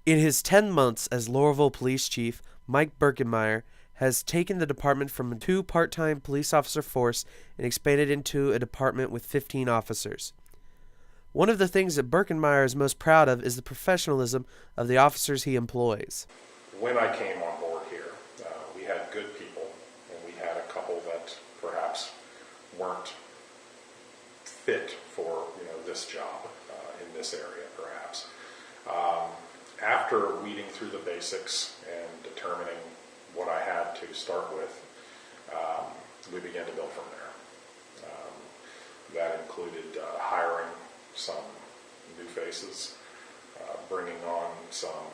In his 10 months as Laurelville Police Chief, Mike Birkenmeyer has taken the department from a 2 part-time police officer force and expanded into a department with 15 officers. One of the things that Birkenmeyer is most proud of is the professionalism of the officers he employs. When I came on board here, we had good people, and we had a couple that perhaps weren't fit for this job in this area, perhaps. After weeding through the basics and determining what I had to start with, we began to build from there. That included hiring some new faces, bringing on some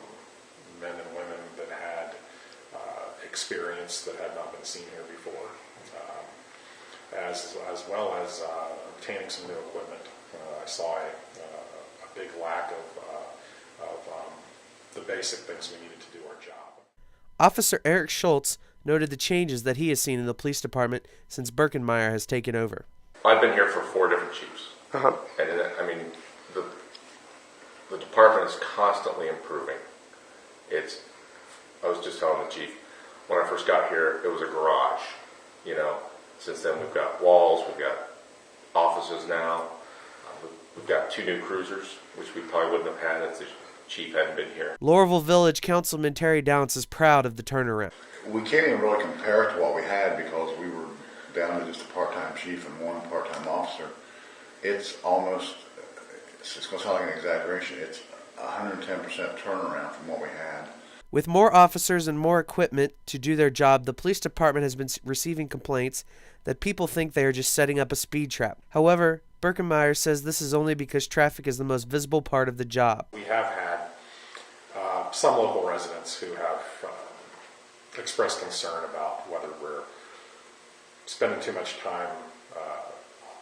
men and women that had experience that had not been seen here before, as well as obtaining some new equipment. I saw a big lack of the basic things we needed to do our job. Officer Eric Schultz noted the changes that he has seen in the police department since Birkenmeyer has taken over. I've been here for 4 different chiefs. And the department is constantly improving. I was just telling the chief, when I first got here, it was a garage. Since then we've got walls, we've got offices now. We've got 2 new cruisers, which we probably wouldn't have had if the chief hadn't been here. Laurelville Village Councilman Terry Downs is proud of the turnaround. We can't even really compare it to what we had because we were down to just a part-time chief and 1 part-time officer. It's going to sound like an exaggeration, it's 110% turnaround from what we had. With more officers and more equipment to do their job, the police department has been receiving complaints that people think they are just setting up a speed trap. However, Birkenmeyer says this is only because traffic is the most visible part of the job. We have had some local residents who have expressed concern about whether we're spending too much time on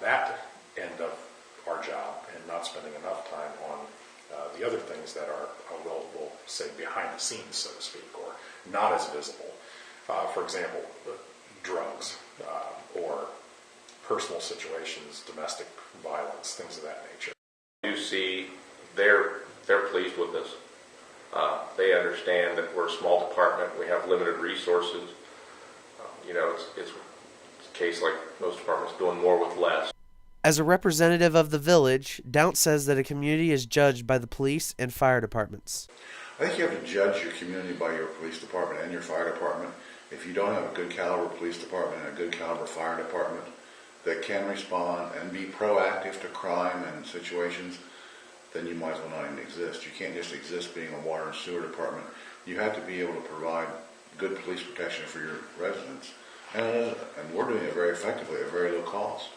that end of our job and not spending enough time on the other things that are, we'll say, behind the scenes, so to speak, or not as visible. For example, drugs or personal situations, domestic violence, things of that nature. You see, they're pleased with us. They understand that we're a small department. We have limited resources. It's a case like most departments doing more with less. As a representative of the village, Downs says that a community is judged by the police and fire departments. I think you have to judge your community by your police department and your fire department. If you don't have a good caliber police department and a good caliber fire department that can respond and be proactive to crime and situations, then you might as well not even exist. You can't just exist being a water and sewer department. You have to be able to provide good police protection for your residents. And we're doing it very effectively at very low cost.